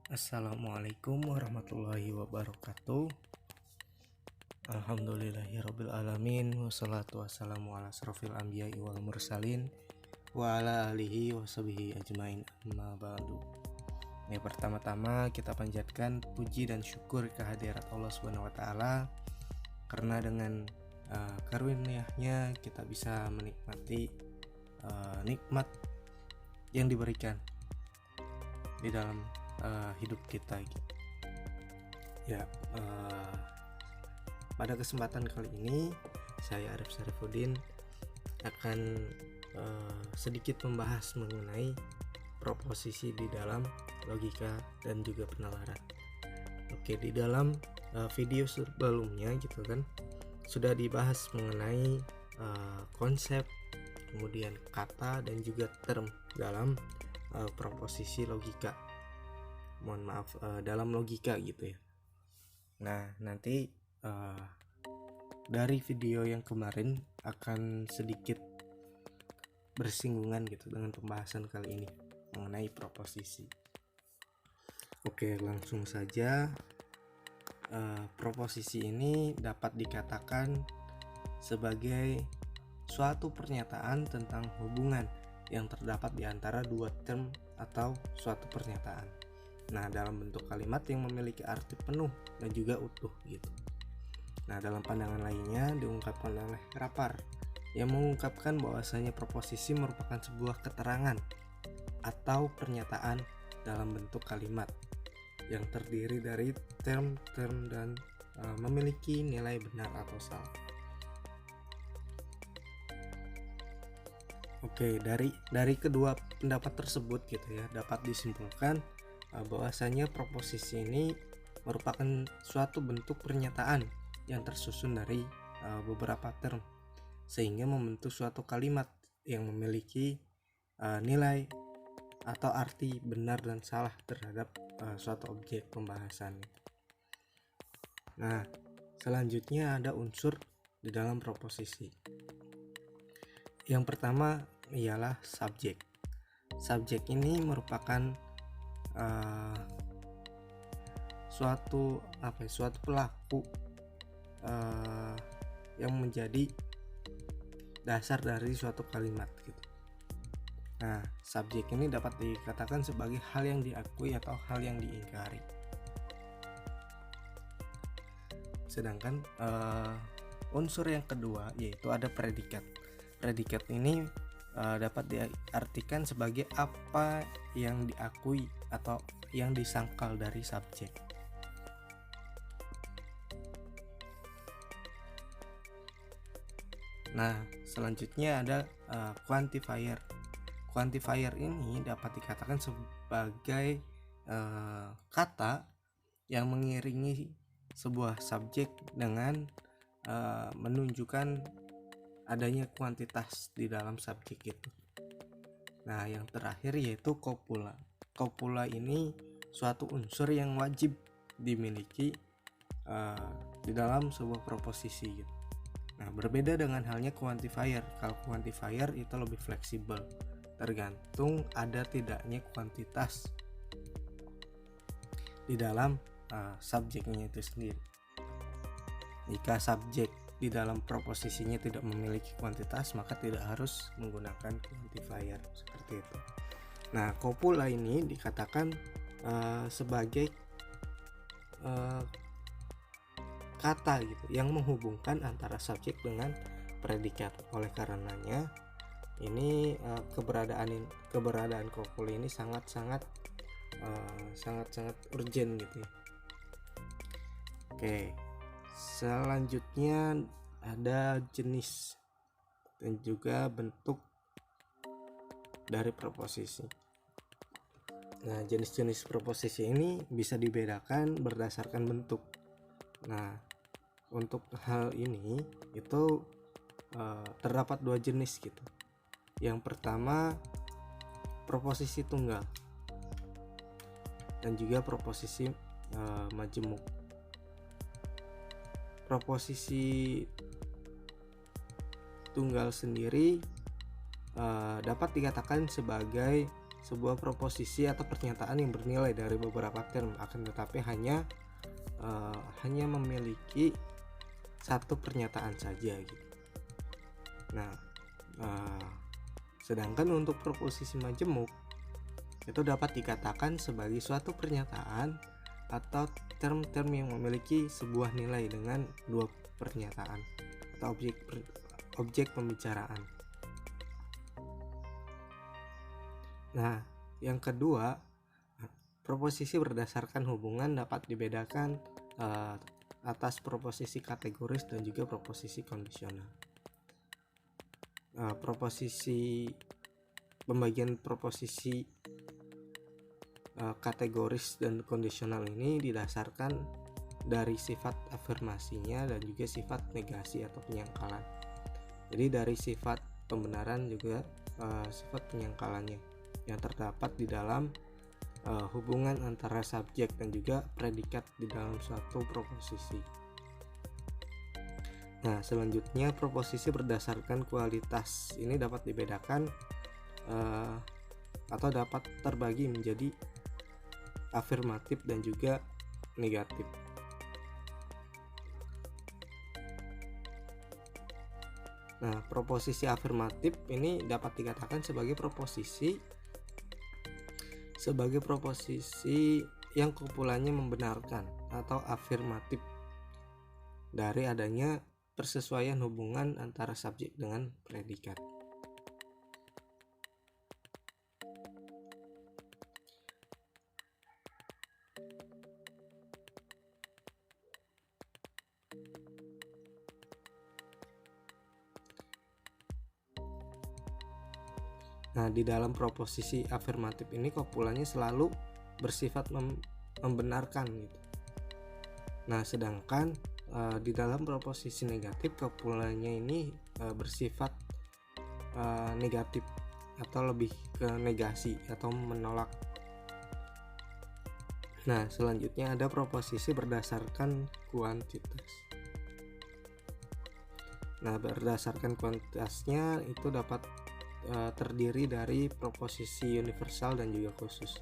Assalamualaikum warahmatullahi wabarakatuh. Alhamdulillahirabbil alamin wassalatu wassalamu ala asrofil anbiya'i wal mursalin wa ala alihi washabihi ajmain amma ba'du. Pertama-tama kita panjatkan puji dan syukur kehadirat Allah Subhanahu wa taala karena dengan karunia-Nya kita bisa menikmati nikmat yang diberikan di dalam hidup kita. Pada kesempatan kali ini saya Arif Syarifuddin akan sedikit membahas mengenai proposisi di dalam logika dan juga penalaran. Oke, di dalam video sebelumnya gitu kan sudah dibahas mengenai konsep, kemudian kata dan juga term dalam proposisi logika. Dalam logika gitu ya. Nah, nanti dari video yang kemarin akan sedikit bersinggungan gitu dengan pembahasan kali ini mengenai proposisi. Oke, langsung saja. Proposisi ini dapat dikatakan sebagai suatu pernyataan tentang hubungan yang terdapat di antara dua term atau suatu pernyataan. Nah, dalam bentuk kalimat yang memiliki arti penuh dan juga utuh gitu. Nah, dalam pandangan lainnya diungkapkan oleh Rapar yang mengungkapkan bahwasanya proposisi merupakan sebuah keterangan atau pernyataan dalam bentuk kalimat yang terdiri dari term-term dan memiliki nilai benar atau salah. Oke, dari kedua pendapat tersebut gitu ya, dapat disimpulkan bahwasanya proposisi ini merupakan suatu bentuk pernyataan yang tersusun dari beberapa term sehingga membentuk suatu kalimat yang memiliki nilai atau arti benar dan salah terhadap suatu objek pembahasan. Nah, selanjutnya ada unsur di dalam proposisi. Yang pertama ialah subjek. Subjek ini merupakan suatu pelaku yang menjadi dasar dari suatu kalimat gitu. Nah, subjek ini dapat dikatakan sebagai hal yang diakui atau hal yang diingkari. Sedangkan unsur yang kedua yaitu ada predikat. Predikat ini dapat diartikan sebagai apa yang diakui atau yang disangkal dari subjek. Nah, selanjutnya ada quantifier. Quantifier ini dapat dikatakan sebagai kata yang mengiringi sebuah subjek dengan menunjukkan adanya kuantitas di dalam subjek itu. Nah, yang terakhir yaitu copula. Copula ini suatu unsur yang wajib dimiliki di dalam sebuah proposisi gitu. Nah, berbeda dengan halnya quantifier. Kalau quantifier itu lebih fleksibel, tergantung ada tidaknya kuantitas di dalam subjeknya itu sendiri. Jika subjek di dalam proposisinya tidak memiliki kuantitas, maka tidak harus menggunakan quantifier seperti itu. Nah, copula ini dikatakan sebagai kata gitu yang menghubungkan antara subjek dengan predikat. Oleh karenanya ini keberadaan copula ini sangat urgent gitu ya. Oke, selanjutnya ada jenis dan juga bentuk dari proposisi. Nah, jenis-jenis proposisi ini bisa dibedakan berdasarkan bentuk. Nah, untuk hal ini itu terdapat dua jenis gitu. Yang pertama proposisi tunggal dan juga proposisi majemuk. Proposisi tunggal sendiri dapat dikatakan sebagai sebuah proposisi atau pernyataan yang bernilai dari beberapa term, akan tetapi hanya memiliki satu pernyataan saja gitu. Nah, sedangkan untuk proposisi majemuk itu dapat dikatakan sebagai suatu pernyataan atau term-term yang memiliki sebuah nilai dengan dua pernyataan atau objek pembicaraan. Nah, yang kedua, proposisi berdasarkan hubungan dapat dibedakan atas proposisi kategoris dan juga proposisi kondisional. Pembagian proposisi kategoris dan kondisional ini didasarkan dari sifat afirmasinya dan juga sifat negasi atau penyangkalan. Jadi dari sifat pembenaran juga sifat penyangkalannya yang terdapat di dalam hubungan antara subjek dan juga predikat di dalam suatu proposisi. Nah, selanjutnya proposisi berdasarkan kualitas ini dapat dibedakan atau dapat terbagi menjadi afirmatif dan juga negatif. Nah, proposisi afirmatif ini dapat dikatakan sebagai proposisi yang kumpulannya membenarkan atau afirmatif dari adanya persesuaian hubungan antara subjek dengan predikat. Nah, di dalam proposisi afirmatif ini kumpulannya selalu bersifat membenarkan gitu. Nah, sedangkan di dalam proposisi negatif kumpulannya ini bersifat negatif atau lebih ke negasi atau menolak. Nah, selanjutnya ada proposisi berdasarkan kuantitas. Nah, berdasarkan kuantitasnya itu dapat terdiri dari proposisi universal dan juga khusus.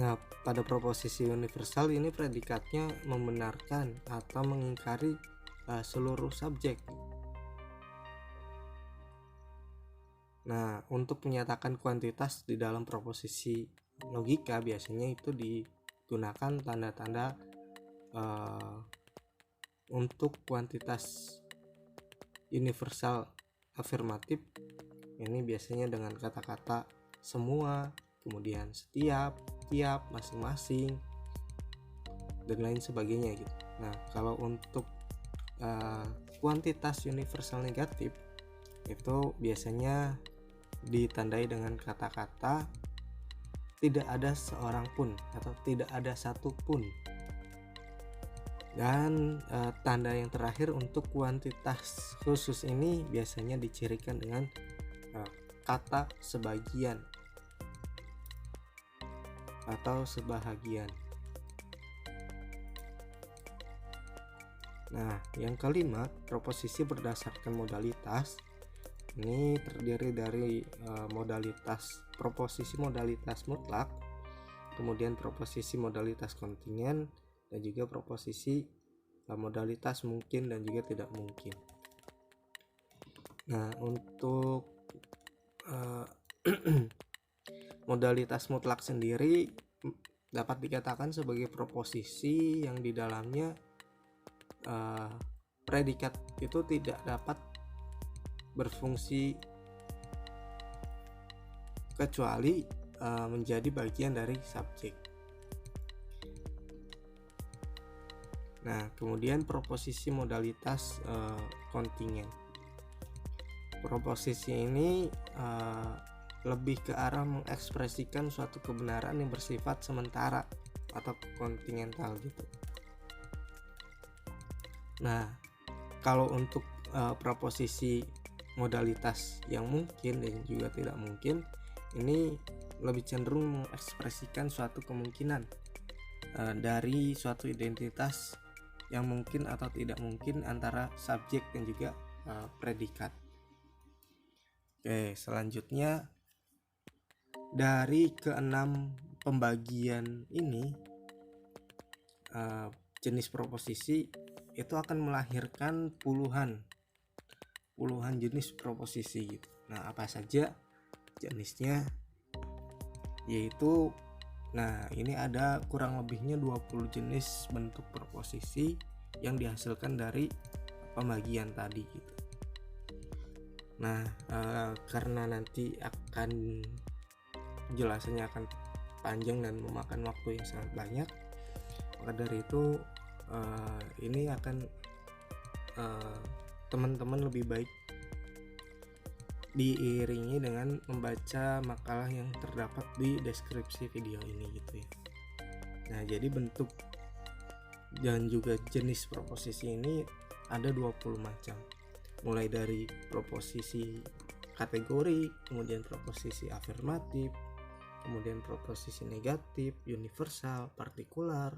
Nah, pada proposisi universal ini predikatnya membenarkan atau mengingkari seluruh subjek. Nah, untuk menyatakan kuantitas di dalam proposisi logika biasanya itu digunakan tanda-tanda untuk kuantitas universal afirmatif ini biasanya dengan kata-kata semua, kemudian setiap, tiap, masing-masing dan lain sebagainya gitu. Nah, kalau untuk kuantitas universal negatif itu biasanya ditandai dengan kata-kata tidak ada seorang pun atau tidak ada satu pun. Dan tanda yang terakhir untuk kuantitas khusus ini biasanya dicirikan dengan kata sebagian atau sebahagian. Nah, yang kelima, proposisi berdasarkan modalitas. Ini terdiri dari proposisi modalitas mutlak, kemudian proposisi modalitas kontingen, dan juga proposisi modalitas mungkin dan juga tidak mungkin. Nah, untuk modalitas mutlak sendiri dapat dikatakan sebagai proposisi yang di dalamnya predikat itu tidak dapat berfungsi kecuali menjadi bagian dari subjek. Nah, kemudian proposisi modalitas kontingen. Proposisi ini lebih ke arah mengekspresikan suatu kebenaran yang bersifat sementara atau kontingental gitu. Nah, kalau untuk proposisi modalitas yang mungkin dan juga tidak mungkin, ini lebih cenderung mengekspresikan suatu kemungkinan dari suatu identitas yang mungkin atau tidak mungkin antara subjek dan juga predikat. Oke, selanjutnya dari keenam pembagian ini, jenis proposisi itu akan melahirkan puluhan jenis proposisi gitu. Nah, apa saja jenisnya? Yaitu, nah ini ada kurang lebihnya 20 jenis bentuk proposisi yang dihasilkan dari pembagian tadi gitu. Nah, karena nanti akan penjelasannya akan panjang dan memakan waktu yang sangat banyak, maka dari itu ini akan teman-teman lebih baik diiringi dengan membaca makalah yang terdapat di deskripsi video ini gitu ya. Nah, jadi bentuk dan juga jenis proposisi ini ada 20 macam. Mulai dari proposisi kategori, kemudian proposisi afirmatif, kemudian proposisi negatif, universal, partikular,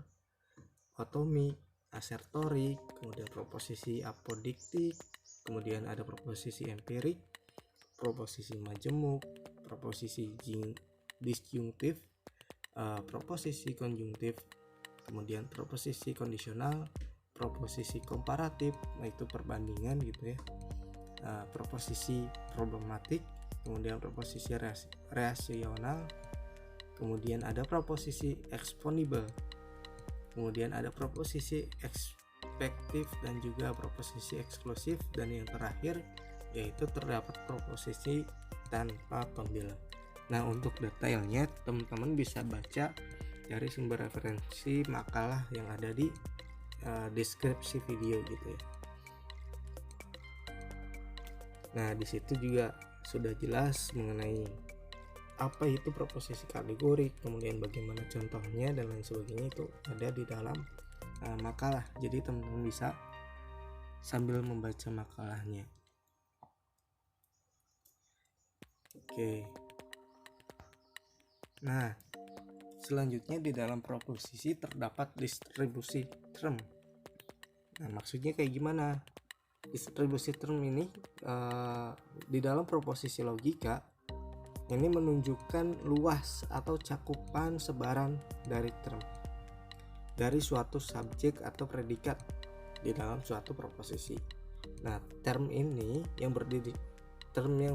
otomik, asertorik, kemudian proposisi apodiktik, kemudian ada proposisi empirik, proposisi majemuk, proposisi disjungtif, proposisi konjungtif, kemudian proposisi kondisional, proposisi komparatif, itu perbandingan gitu ya, proposisi problematik, kemudian proposisi rasional, kemudian ada proposisi exponibel, kemudian ada proposisi ekspektif dan juga proposisi eksklusif, dan yang terakhir yaitu terdapat proposisi tanpa pembela. Nah, untuk detailnya teman-teman bisa baca dari sumber referensi makalah yang ada di deskripsi video gitu ya. Nah, di situ juga sudah jelas mengenai apa itu proposisi kategori, kemudian bagaimana contohnya dan lain sebagainya, itu ada di dalam makalah. Jadi teman-teman bisa sambil membaca makalahnya. Oke. Nah, selanjutnya di dalam proposisi terdapat distribusi term. Nah, maksudnya kayak gimana? Distribusi term ini di dalam proposisi logika ini menunjukkan luas atau cakupan sebaran dari term dari suatu subjek atau predikat di dalam suatu proposisi. Nah, term ini yang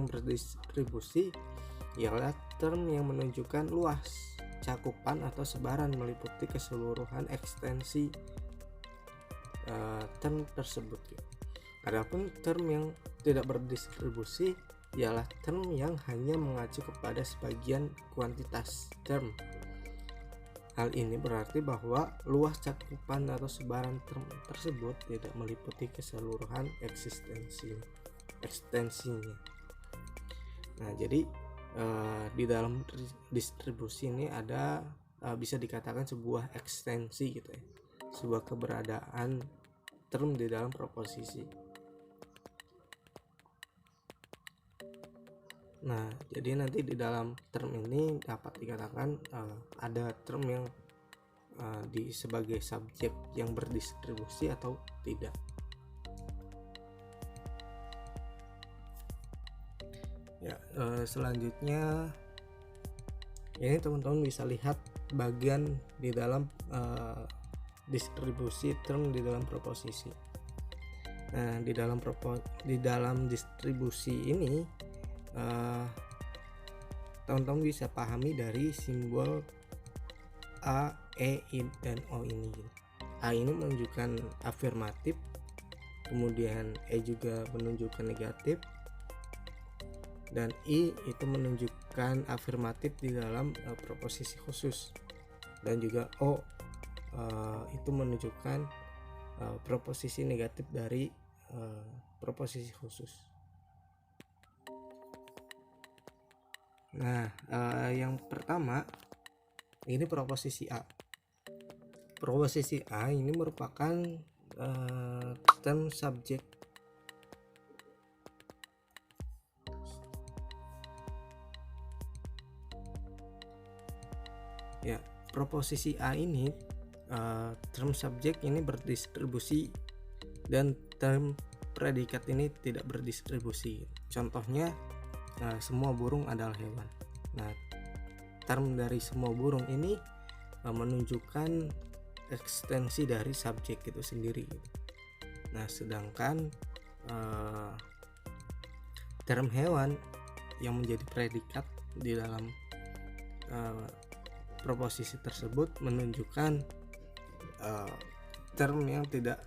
berdistribusi ialah term yang menunjukkan luas cakupan atau sebaran meliputi keseluruhan ekstensi term tersebut. Adapun term yang tidak berdistribusi ialah term yang hanya mengacu kepada sebagian kuantitas term. Hal ini berarti bahwa luas cakupan atau sebaran term tersebut tidak meliputi keseluruhan ekstensinya. Nah, jadi di dalam distribusi ini ada bisa dikatakan sebuah ekstensi gitu ya, sebuah keberadaan term di dalam proposisi. Nah, jadi nanti di dalam term ini dapat dikatakan ada term yang sebagai subjek yang berdistribusi atau tidak. Ya, selanjutnya ini teman-teman bisa lihat bagian di dalam distribusi term di dalam proposisi. Nah, di dalam distribusi ini teman-teman bisa pahami dari simbol A, E, I, dan O ini. A ini menunjukkan afirmatif, kemudian E juga menunjukkan negatif, dan I itu menunjukkan afirmatif di dalam proposisi khusus, dan juga O itu menunjukkan proposisi negatif dari proposisi khusus. Nah, yang pertama ini proposisi A. Proposisi A ini merupakan term subjek ya. Proposisi A ini term subjek ini berdistribusi dan term predikat ini tidak berdistribusi. Contohnya semua burung adalah hewan. Nah, term dari semua burung ini menunjukkan ekstensi dari subjek itu sendiri. Nah, sedangkan term hewan yang menjadi predikat di dalam proposisi tersebut menunjukkan term yang tidak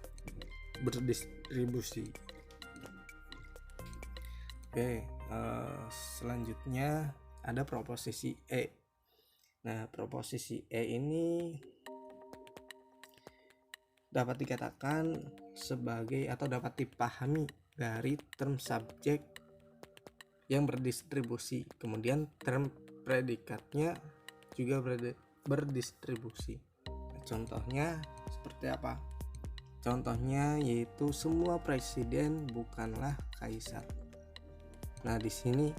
berdistribusi. Oke, selanjutnya ada proposisi E. Nah, proposisi E ini dapat dikatakan sebagai atau dapat dipahami dari term subjek yang berdistribusi, kemudian term predikatnya juga berdistribusi. Contohnya seperti apa? Contohnya yaitu semua presiden bukanlah kaisar. Nah, di sini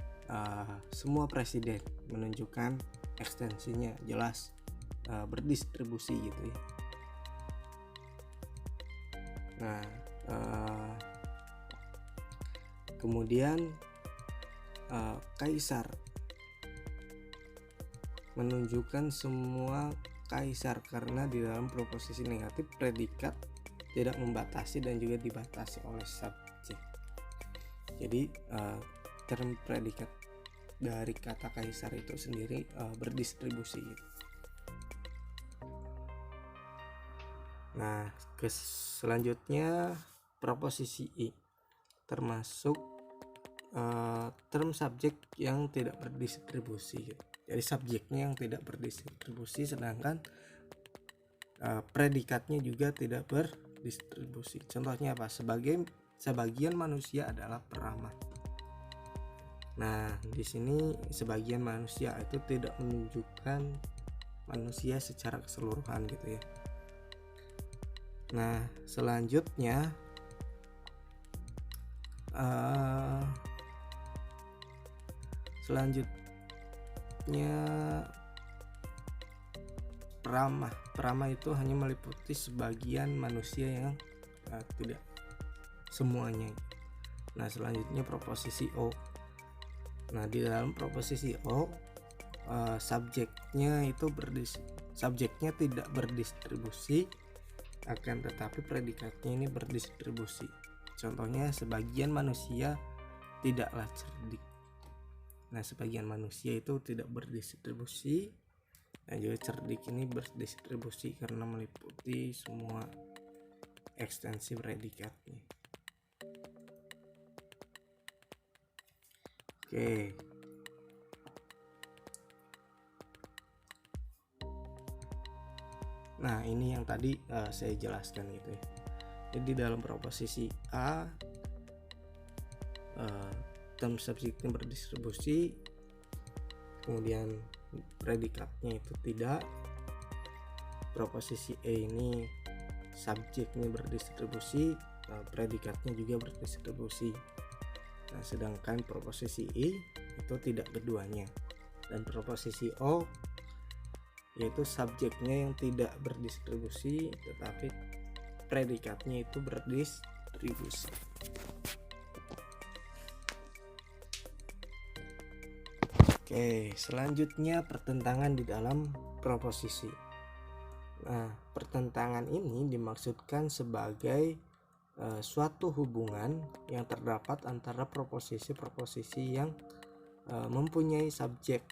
semua presiden menunjukkan ekstensinya jelas berdistribusi gitu ya. Nah, kemudian kaisar menunjukkan semua kaisar karena di dalam proposisi negatif predikat tidak membatasi dan juga dibatasi oleh subjek. Jadi term predikat dari kata kaisar itu sendiri berdistribusi. Nah, selanjutnya proposisi I termasuk term subjek yang tidak berdistribusi. Jadi subjeknya yang tidak berdistribusi, sedangkan predikatnya juga tidak berdistribusi. Contohnya apa? Sebagian manusia adalah peramah. Nah, di sini sebagian manusia itu tidak menunjukkan manusia secara keseluruhan gitu ya. Nah, selanjutnya peramah itu hanya meliputi sebagian manusia yang tidak semuanya. Nah, selanjutnya proposisi O. Nah, di dalam proposisi O subjeknya tidak berdistribusi, akan tetapi predikatnya ini berdistribusi. Contohnya sebagian manusia tidaklah cerdik. Nah, sebagian manusia itu tidak berdistribusi, dan juga cerdik ini berdistribusi karena meliputi semua ekstensi predikatnya. Oke. Nah, ini yang tadi saya jelaskan gitu ya. Jadi dalam proposisi A term subjeknya berdistribusi, kemudian predikatnya itu tidak. Proposisi E ini subjeknya berdistribusi, predikatnya juga berdistribusi. Nah, sedangkan proposisi I itu tidak keduanya. Dan proposisi O yaitu subjeknya yang tidak berdistribusi, tetapi predikatnya itu berdistribusi. Oke, selanjutnya pertentangan di dalam proposisi. Nah, pertentangan ini dimaksudkan sebagai suatu hubungan yang terdapat antara proposisi-proposisi yang mempunyai subjek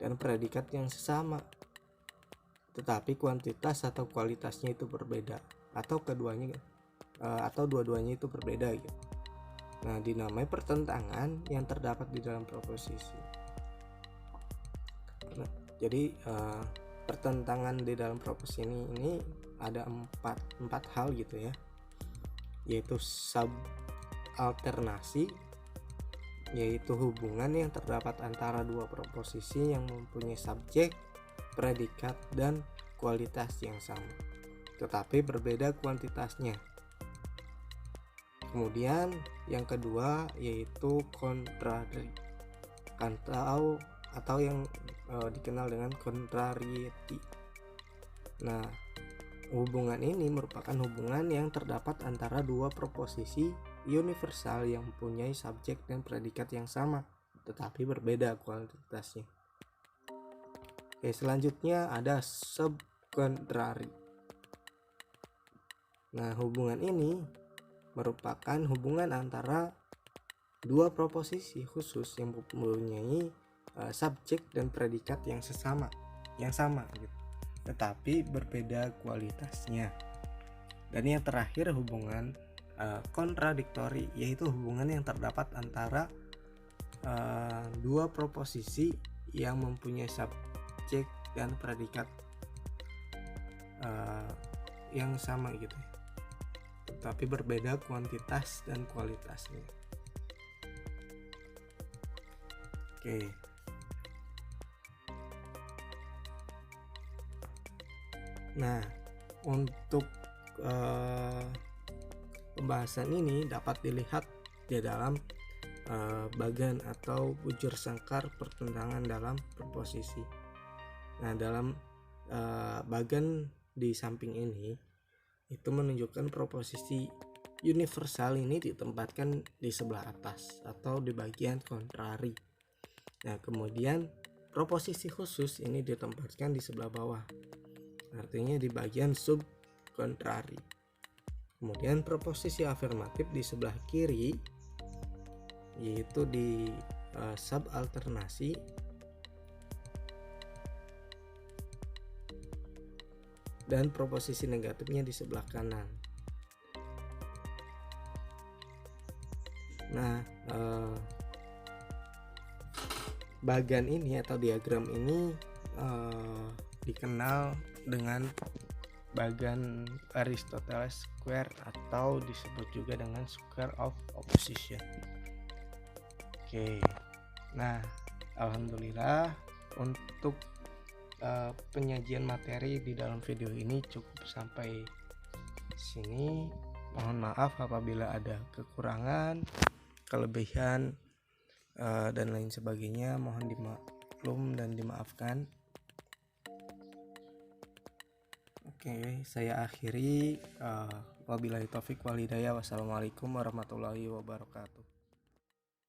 dan predikat yang sesama, tetapi kuantitas atau kualitasnya itu berbeda, atau keduanya atau dua-duanya itu berbeda gitu. Nah, dinamai pertentangan yang terdapat di dalam proposisi. Nah, jadi pertentangan di dalam proposisi ini ada empat hal gitu ya, yaitu subalternasi, yaitu hubungan yang terdapat antara dua proposisi yang mempunyai subjek, predikat, dan kualitas yang sama, tetapi berbeda kuantitasnya. Kemudian yang kedua yaitu kontrari atau yang dikenal dengan contrariety. Nah, hubungan ini merupakan hubungan yang terdapat antara dua proposisi universal yang mempunyai subjek dan predikat yang sama, tetapi berbeda kuantitasnya. Oke, selanjutnya ada subkontrari. Nah, hubungan ini merupakan hubungan antara dua proposisi khusus yang mempunyai subjek dan predikat yang sama gitu, tetapi berbeda kualitasnya. Dan yang terakhir hubungan kontradiktori, yaitu hubungan yang terdapat antara dua proposisi yang mempunyai subjek dan predikat yang sama gitu, tetapi berbeda kuantitas dan kualitasnya. Oke. Nah, untuk pembahasan ini dapat dilihat di dalam bagan atau bujur sangkar pertentangan dalam proposisi. Nah, dalam bagan di samping ini itu menunjukkan proposisi universal ini ditempatkan di sebelah atas atau di bagian kontrari. Nah, kemudian proposisi khusus ini ditempatkan di sebelah bawah, artinya di bagian subkontrari. Kemudian proposisi afirmatif di sebelah kiri, yaitu di subalternasi. Dan proposisi negatifnya di sebelah kanan. Nah, bagan ini atau diagram ini dikenal dengan bagan Aristoteles square atau disebut juga dengan square of opposition. Oke. Nah, alhamdulillah untuk penyajian materi di dalam video ini cukup sampai sini. Mohon maaf apabila ada kekurangan, kelebihan dan lain sebagainya, mohon dimaklum dan dimaafkan. Oke, saya akhiri. Wabillahi taufik wal hidayah. Wassalamualaikum warahmatullahi wabarakatuh.